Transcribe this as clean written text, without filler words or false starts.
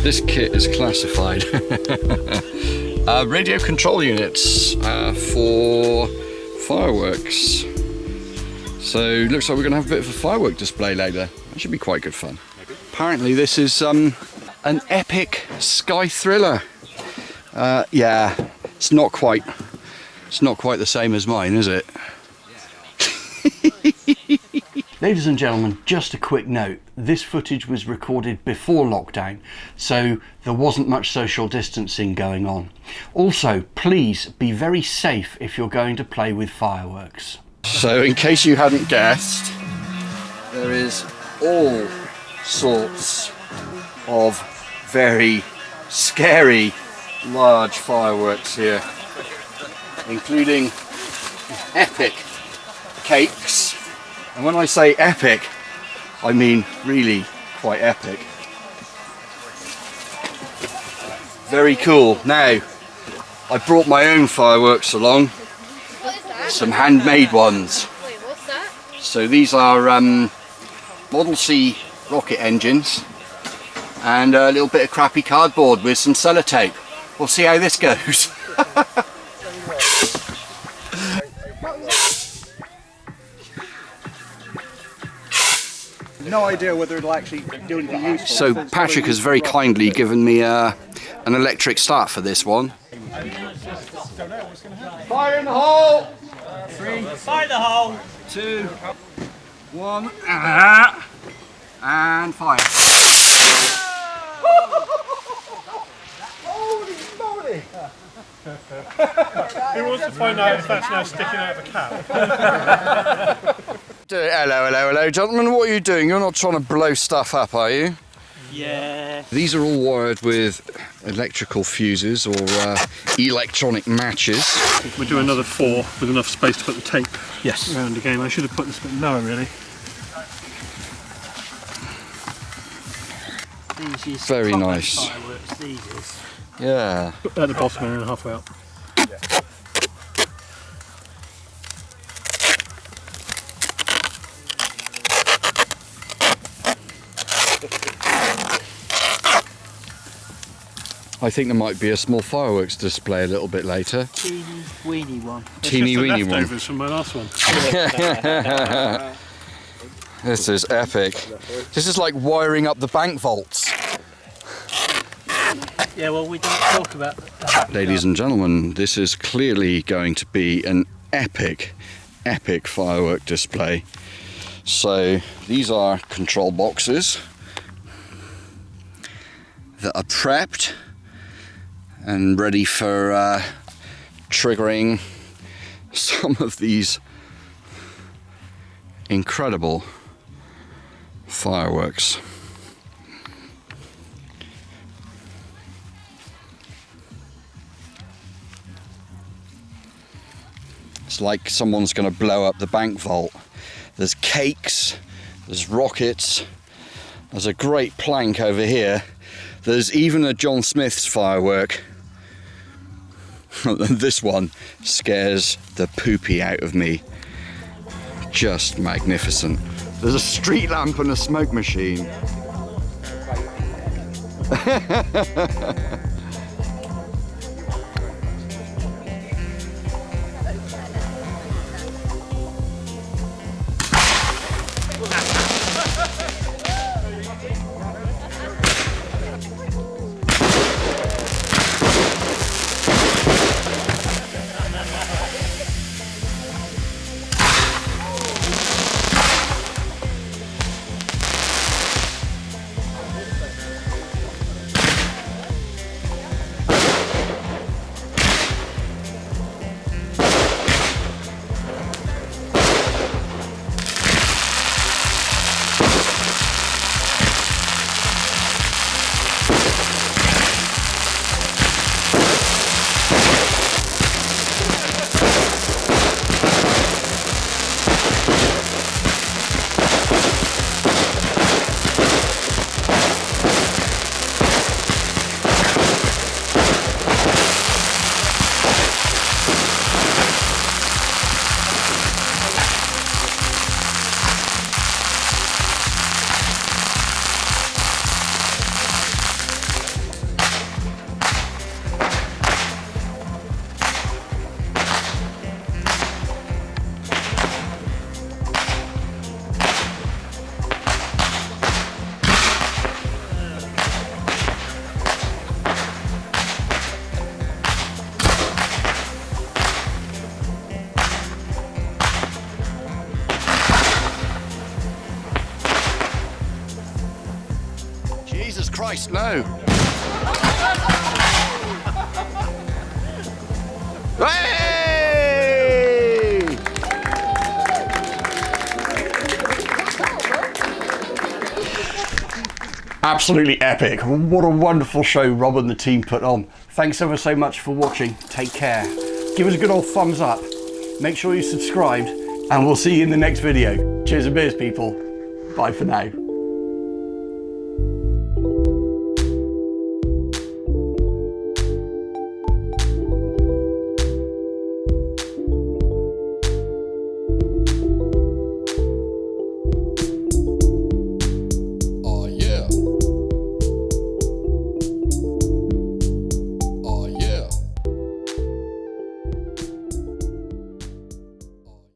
This kit is classified. Radio control units for fireworks. So looks like we're going to have a bit of a firework display later. That should be quite good fun. Maybe. Apparently this is an epic sky thriller. Yeah, it's not quite the same as mine, is it? Ladies and gentlemen, just a quick note. This footage was recorded before lockdown, so there wasn't much social distancing going on. Also, please be very safe if you're going to play with fireworks. So, in case you hadn't guessed, there is all sorts of very scary large fireworks here, including epic cakes. And when I say epic, I mean really quite epic. Very cool. Now, I brought my own fireworks along. What is that? Some handmade ones. Wait, what's that? So these are Model C rocket engines and a little bit of crappy cardboard with some sellotape. We'll see how this goes. No idea whether it'll actually do anything useful. So Patrick has very kindly given me an electric start for this one. Fire in the hole! 3, Fire the hole! 2, 1, and fire. Holy moly! Who wants to find out if that's now sticking out of a cap? Hello, gentlemen. What are you doing? You're not trying to blow stuff up, are you? Yeah. These are all wired with electrical fuses or electronic matches. We'll do another 4 with enough space to put the tape around again. I should have put this a bit lower, really. Very nice. Fireworks, these is. Yeah. At the bottom and then halfway up. I think there might be a small fireworks display a little bit later. Teeny weeny one. Teeny weeny one. Leftovers from my last one. This is epic. This is like wiring up the bank vaults. Yeah, well, we didn't talk about that. Ladies and gentlemen, this is clearly going to be an epic firework display. So these are control boxes that are prepped and ready for triggering some of these incredible fireworks. It's like someone's going to blow up the bank vault. There's cakes, there's rockets, there's a great plank over here. There's even a John Smith's firework. This one scares the poopy out of me. Just magnificent. There's a street lamp and a smoke machine. slow. Hey! Absolutely epic. What a wonderful show Rob and the team put on. Thanks ever so much for watching. Take care. Give us a good old thumbs up. Make sure you subscribed, and we'll see you in the next video. Cheers and beers, people. Bye for now.